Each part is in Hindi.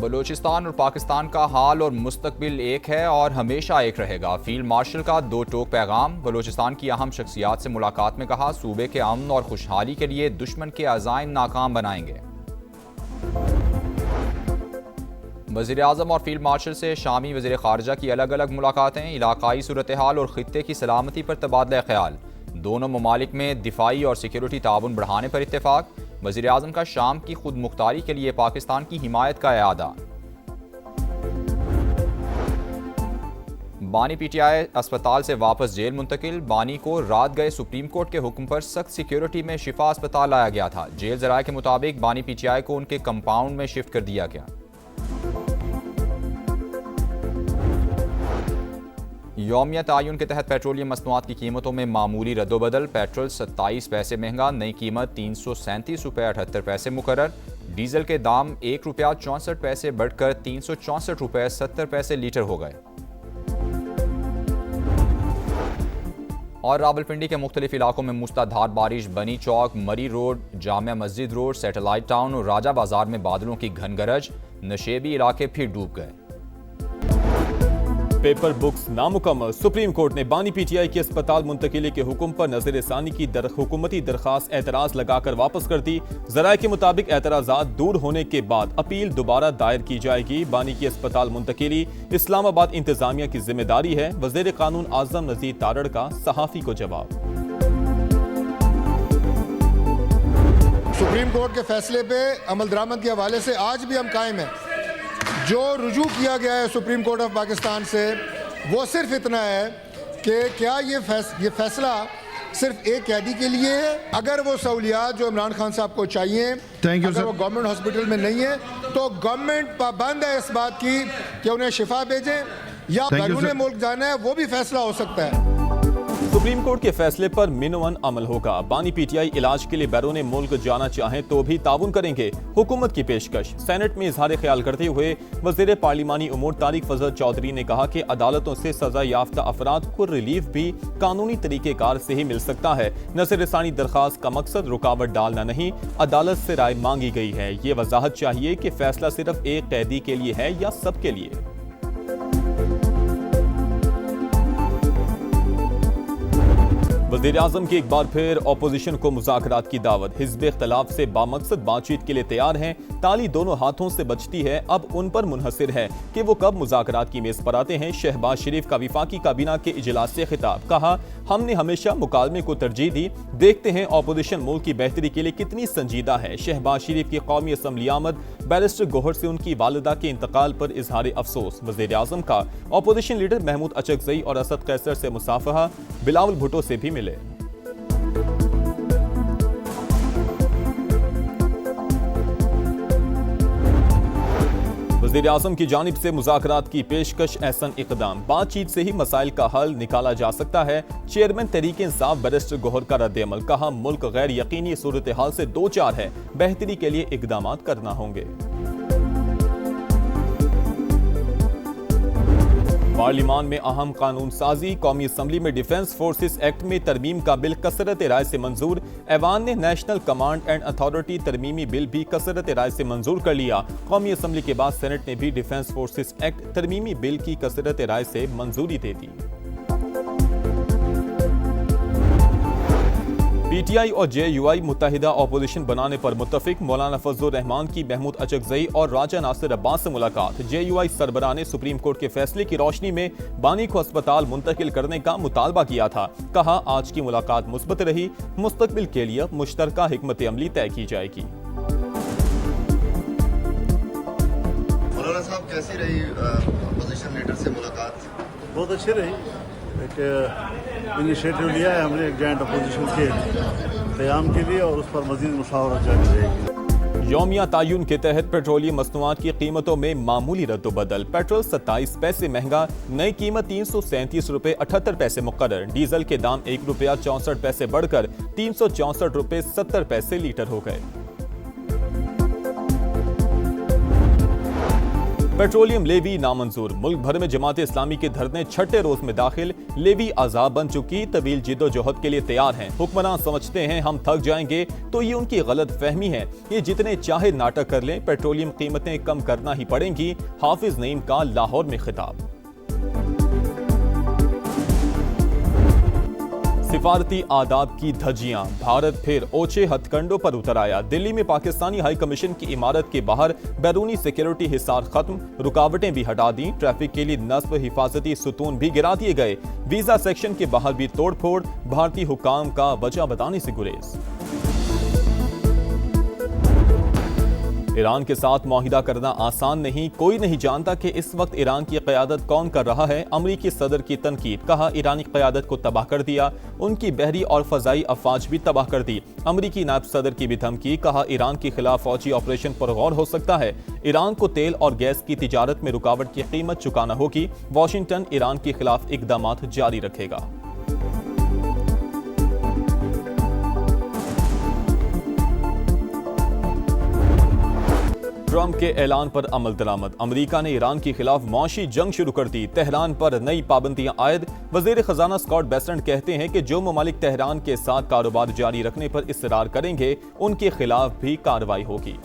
बलूचिस्तान और पाकिस्तान का हाल और मुस्तकबिल एक है और हमेशा एक रहेगा। फील्ड मार्शल का दो टोक पैगाम। बलूचिस्तान की अहम शख्सियात से मुलाकात में कहा, सूबे के अमन और खुशहाली के लिए दुश्मन के अज़ाइम नाकाम बनाएंगे। वज़ीर आज़म और फील्ड मार्शल से शामी वज़ीर ख़ारजा की अलग अलग मुलाकातें। इलाकाई सूरत हाल और ख़ित्ते की सलामती पर तबादला ख्याल। दोनों ममालिक में दिफाई और सिक्योरिटी ताउन बढ़ाने पर इत्तेफाक। वज़ीर आज़म का शाम की खुद मुख्तारी के लिए पाकिस्तान की हिमायत का इरादा। बानी पीटीआई अस्पताल से वापस जेल मुंतकिल। बानी को रात गए सुप्रीम कोर्ट के हुक्म पर सख्त सिक्योरिटी में शिफा अस्पताल लाया गया था। जेल ज़राए के मुताबिक बानी पीटीआई को उनके कंपाउंड में शिफ्ट कर दिया गया। यौमिया तायुन के तहत पेट्रोलियम मसनूआत की कीमतों में मामूली रद्दोबदल। पेट्रोल 27 पैसे महंगा, नई कीमत 337 रुपये 78 पैसे मुकर्रर। डीजल के दाम ₹1.64 बढ़कर 364 रुपये 70 पैसे लीटर हो गए। और रावलपिंडी के मुख्तलिफ इलाकों में मूसलाधार बारिश। बनी चौक, मरी road, Jamia Masjid road, satellite town और राजा बाजार में बादलों की घन गरज। नशेबी इलाके फिर डूब गए। पेपर बुक्स नामुकम्मल। सुप्रीम कोर्ट ने बानी पीटीआई के अस्पताल मुंतकिली के हुक्म पर नजर सानी की हुकूमती दरखास्त एतराज लगाकर वापस कर दी। जराये के मुताबिक एतराजात दूर होने के बाद अपील दोबारा दायर की जाएगी। बानी की अस्पताल मुंतकिली इस्लामाबाद इंतजामिया की जिम्मेदारी है। वज़ीर कानून आजम नज़ीर तारड़ का सहाफ़ी को जवाब। सुप्रीम कोर्ट के फैसले पे अमल दरामद के हवाले से आज भी हम कायम हैं। जो रुजू किया गया है सुप्रीम कोर्ट ऑफ पाकिस्तान से वो सिर्फ इतना है कि क्या ये फैसला सिर्फ एक कैदी के लिए है। अगर वो सहूलियात जो इमरान खान साहब को चाहिए अगर वो गवर्नमेंट हॉस्पिटल में नहीं है तो गवर्नमेंट पाबंद है इस बात की कि उन्हें शिफा भेजें या बैरून मुल्क जाना है, वो भी फैसला हो सकता है। सुप्रीम कोर्ट के फैसले पर मिनवन अमल होगा। बानी पीटीआई इलाज के लिए बैरून मुल्क जाना चाहें तो भी ताउन करेंगे। हुकूमत की पेशकश। सेनेट में इजहार ख्याल करते हुए वजीर पार्लिमानी उमूर तारिक फजल चौधरी ने कहा कि अदालतों से सजा याफ्ता अफराद को रिलीफ भी कानूनी तरीकेकार से ही मिल सकता है। नजर रसानी दरखास्त का मकसद रुकावट डालना नहीं, अदालत से राय मांगी गई है। ये वजाहत चाहिए कि फैसला सिर्फ एक कैदी के लिए है या सबके लिए। वज़ीर आज़म की एक बार फिर अपोजिशन को मुज़ाकरात की दावत। हिज़्ब इख्तिलाफ से बामकसद बातचीत के लिए तैयार हैं। ताली दोनों हाथों से बचती है, अब उन पर मुनहसिर है कि वो कब मुज़ाकरात की मेज़ पर आते हैं। शहबाज शरीफ का विफाकी काबीना के इजलास से खिताब। कहा, हमने हमेशा मुकालमे को तरजीह दी, देखते हैं अपोजिशन मुल्क की बेहतरी के लिए कितनी संजीदा है। शहबाज शरीफ की कौमी असम्बली आमद। बैरिस्टर गोहर से उनकी वालिदा के इंतकाल पर इजहार अफसोस। वज़ीर आज़म का अपोजिशन लीडर महमूद अचकज़ई और असद कैसर से मुसाफहा। बिलावल भुट्टो से भी मिले। वज़ीर आज़म की जानिब से मुज़ाकरात की पेशकश एहसन इक़दाम। बातचीत से ही मसाइल का हल निकाला जा सकता है। चेयरमैन तहरीक इंसाफ बैरिस्टर गोहर का रद्द-ए-अमल। कहा, मुल्क गैर यकीनी सूरत हाल से दो चार है, बेहतरी के लिए इक़दाम करना होंगे। पार्लिमान में अहम कानून साजी। कौमी असम्बली में डिफेंस फोर्सेस एक्ट में तरमीम का बिल कसरत राय से मंजूर। ऐवान ने नेशनल कमांड एंड अथॉरिटी तरमीमी बिल भी कसरत राय से मंजूर कर लिया। कौमी असम्बली के बाद सेनेट ने भी डिफेंस फोर्सेस एक्ट तरमीमी बिल की कसरत राय से मंजूरी दे दी। पीटीआई और जेयूआई मुत्तहिदा अपोजिशन बनाने पर मुत्तफिक। मौलाना फजलुर रहमान की महमूद अचकज़ई और राजा नासिर अब्बास से मुलाकात। जेयूआई सरबराह ने सुप्रीम कोर्ट के फैसले की रोशनी में बानी को अस्पताल मुंतकिल करने का मुतालबा किया था। कहा, आज की मुलाकात मुस्बत रही, मुस्तकबिल के लिए मुश्तरका हिकमत अमली तय की जाएगी। मौलाना साहब, कैसी रही अपोजिशन लीडर से मुलाकात? बहुत अच्छी रही। एक इनिशिएटिव लिया है हमने एक जॉइंट अपोजिशन के क़याम के लिए और उस पर मज़ीद मुशावरत जारी रहेगी। यौमिया तायुन के तहत पेट्रोलियम मसनूआत की कीमतों में मामूली रद्दोबदल। पेट्रोल 27 पैसे महंगा, नई कीमत 337 रुपये 78 पैसे मुकर्रर। डीजल के दाम ₹1.64 बढ़कर 364 रुपये 70 पैसे लीटर हो गए। पेट्रोलियम लेवी नामंजूर। मुल्क भर में जमात इस्लामी के धरने छठे रोज में दाखिल। लेवी आजाब बन चुकी, तवील जिद्दोजहद के लिए तैयार हैं। हुक्मरान समझते हैं हम थक जाएंगे, तो ये उनकी गलत फहमी है। ये जितने चाहे नाटक कर लें, पेट्रोलियम कीमतें कम करना ही पड़ेंगी। हाफिज नईम का लाहौर में खिताब। सिफारती आदाब की धज्जियां, भारत फिर ओछे हथकंडों पर उतर आया। दिल्ली में पाकिस्तानी हाई कमीशन की इमारत के बाहर बैरूनी सिक्योरिटी हिसार खत्म, रुकावटें भी हटा दी। ट्रैफिक के लिए नस्ब हिफाजती सुतून भी गिरा दिए गए। वीजा सेक्शन के बाहर भी तोड़फोड़, भारतीय हुकाम का वजह बताने से गुरेज। ईरान के साथ मुआहिदा करना आसान नहीं, कोई नहीं जानता कि इस वक्त ईरान की क़यादत कौन कर रहा है। अमरीकी सदर की तनकीद, कहा ईरानी क़यादत को तबाह कर दिया, उनकी बहरी और फ़ज़ाई अफवाज भी तबाह कर दी। अमरीकी नायब सदर की भी धमकी, कहा ईरान के खिलाफ फौजी ऑपरेशन पर गौर हो सकता है। ईरान को तेल और गैस की तिजारत में रुकावट की कीमत चुकाना होगी। वाशिंगटन ईरान के खिलाफ इक़दाम जारी रखेगा। ट्रंप के ऐलान पर अमल दरामद। अमेरिका ने ईरान के खिलाफ मौशी जंग शुरू कर दी। तेहरान पर नई पाबंदियां आयद। वजीर खजाना स्कॉट बेसेंट कहते हैं कि जो ममालिक तेहरान के साथ कारोबार जारी रखने पर इसरार करेंगे, उनके खिलाफ भी कार्रवाई होगी।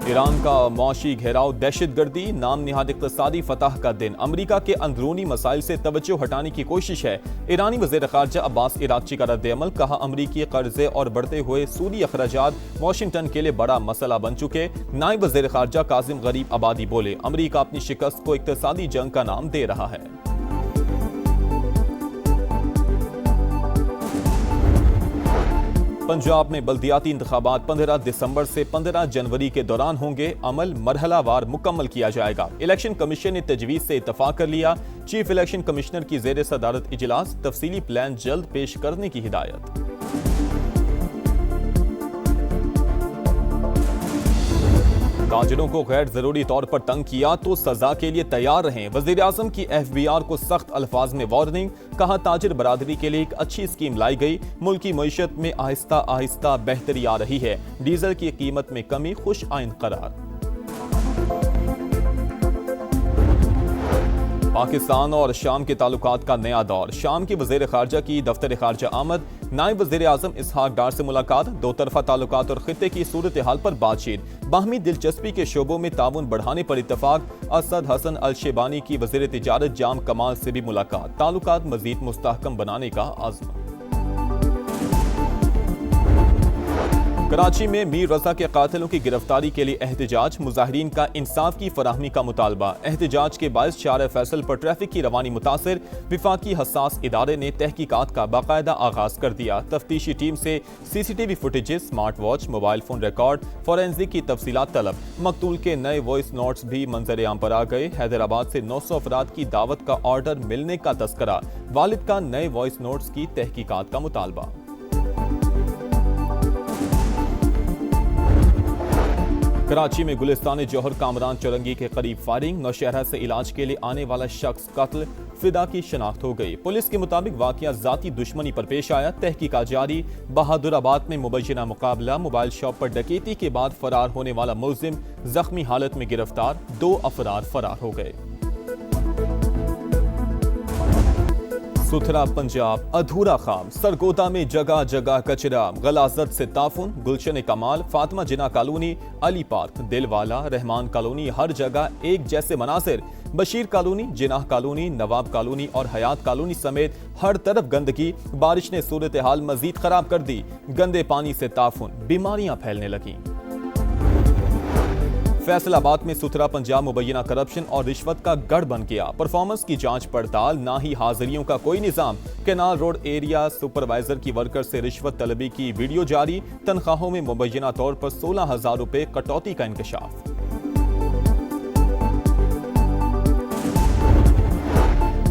ईरान का मौशी घेराव, दहशतगर्दी, नाम निहाद इक़्तिसादी फतह का दिन। अमेरिका के अंदरूनी मसाइल से तवज्जो हटाने की कोशिश है। ईरानी वज़ीर ख़ारजा अब्बास इराक़ची का रद्द-ए-अमल, कहा अमेरिकी कर्जे और बढ़ते हुए सूदी अखराजात वाशिंगटन के लिए बड़ा मसला बन चुके। नायब वज़ीर ख़ारजा कासिम गरीब आबादी बोले, अमेरिका अपनी शिकस्त को इक़्तिसादी जंग का नाम दे रहा है। पंजाब में बल्दियाती इंतखाबात 15 दिसंबर से 15 जनवरी के दौरान होंगे। अमल मरहलावार मुकम्मल किया जाएगा। इलेक्शन कमीशन ने तजवीज़ से इत्तफाक कर लिया। चीफ इलेक्शन कमिश्नर की ज़ेर सदारत इजलास, तफसीली प्लान जल्द पेश करने की हिदायत। ताजिरों को गैर जरूरी तौर पर तंग किया तो सजा के लिए तैयार रहें। वजीर आजम की FBR को सख्त अल्फाज में वार्निंग, कहा ताजिर बरादरी के लिए एक अच्छी स्कीम लाई गई। मुल्की मईशत में आहिस्ता आहिस्ता बेहतरी आ रही है। डीजल की कीमत में कमी खुश आइंद करार। पाकिस्तान और शाम के ताल्लुकात का नया दौर। शाम के वज़ीर ख़ारजा की दफ्तर ख़ारजा आमद। नायब वज़ीर आज़म इसहाक डार से मुलाकात। दो तरफ़ा ताल्लुकात और ख़ित्ते की सूरत हाल पर बातचीत। बाहमी दिलचस्पी के शोबों में ताउन बढ़ाने पर इत्तफाक। असद हसन अल शेबानी की वज़ीर तिजारत जाम कमाल से भी मुलाकात। ताल्लुकात मज़ीद मुस्तहकम बनाने का आज़म। कराची में मीर रजा के कातिलों की गिरफ्तारी के लिए एहतजाज। मुजाहिरीन का इंसाफ की फराहमी का मुतालबा। एहतजाज के बायस शार फैसल पर ट्रैफिक की रवानी मुतासिर। विफाकी हसास इदारे ने तहकीकात का बाकायदा आगाज कर दिया। तफ्तीशी टीम से CCTV footages, smart watch, mobile phone record, forensic की तफसीलात तलब। मकतूल के नए वॉइस नोट्स भी मंजर आम पर आ गए। हैदराबाद से 900 अफराद की दावत का ऑर्डर मिलने का तस्करा। वालिद का नए वॉइस नोट्स की तहकीकात का मुतालबा। कराची में गुलिस्तान जौहर कामरान चौरंगी के करीब फायरिंग। नौशहरा से इलाज के लिए आने वाला शख्स कत्ल, फिदा की शनाख्त हो गई। पुलिस के मुताबिक वाकया जाती दुश्मनी पर पेश आया। तहकीकात जारी। बहादुराबाद में मुबैना मुकाबला। मोबाइल शॉप पर डकैती के बाद फरार होने वाला मुलजिम जख्मी हालत में गिरफ्तार। 2 अफराद फरार हो गए। सुथरा पंजाब अधूरा खाम। सरगोदा में जगह जगह कचरा। गलाजत से ताफुन। गुलशन कमाल, फातिमा जिना कॉलोनी, अली पार्क, दिलवाला, रहमान कॉलोनी, हर जगह एक जैसे मनासिर। Bashir colony, Jinnah colony, Nawab colony और हयात कॉलोनी समेत हर तरफ गंदगी। बारिश ने सूरत हाल मजीद खराब कर दी। गंदे पानी से ताफुन, बीमारियां फैलने लगी। फैसलाबाद में सुथरा पंजाब मुबैना करप्शन और रिश्वत का गढ़ बन गया। परफॉर्मेंस की जांच पड़ताल, ना ही हाजिरियों का कोई निजाम। कैनाल रोड एरिया सुपरवाइजर की वर्कर से रिश्वत तलबी की वीडियो जारी। तनख्वाहों में मुबैना तौर पर 16,000 रुपए कटौती का इंकशाफ।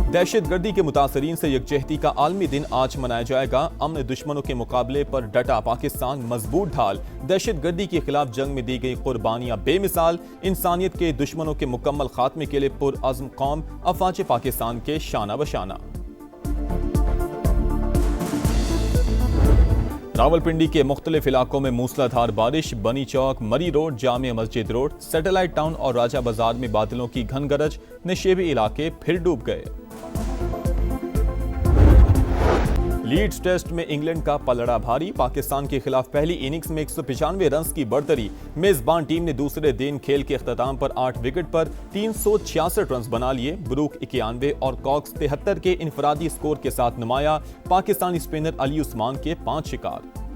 दहशतगर्दी के मुतासरीन से यकजहती का आलमी दिन आज मनाया जाएगा। अमन दुश्मनों के मुकाबले पर डटा पाकिस्तान, मजबूत ढाल। दहशतगर्दी के खिलाफ जंग में दी गई कुर्बानियां बेमिसाल। इंसानियत के दुश्मनों के मुकम्मल खात्मे के लिए पुरअज़्म कौम। अफवाज पाकिस्तान के शाना बशाना। रावलपिंडी के मुख्तलिफ इलाकों में मूसलाधार बारिश, बनी चौक, मरी road, Jamia Masjid road, satellite town और राजा बाजार में बादलों की घन गरज, नशेबी इलाके फिर डूब गए। लीड्स टेस्ट में इंग्लैंड का पलड़ा भारी, पाकिस्तान के खिलाफ पहली इनिंग्स में 195 रन की बढ़तरी। मेजबान टीम ने दूसरे दिन खेल के अख्ताम पर 8 विकेट पर 366 रन बना लिए। ब्रूक 91 और कॉक्स 73 के इनफरादी स्कोर के साथ नुमाया। पाकिस्तानी स्पिनर अली उस्मान के 5 शिकार।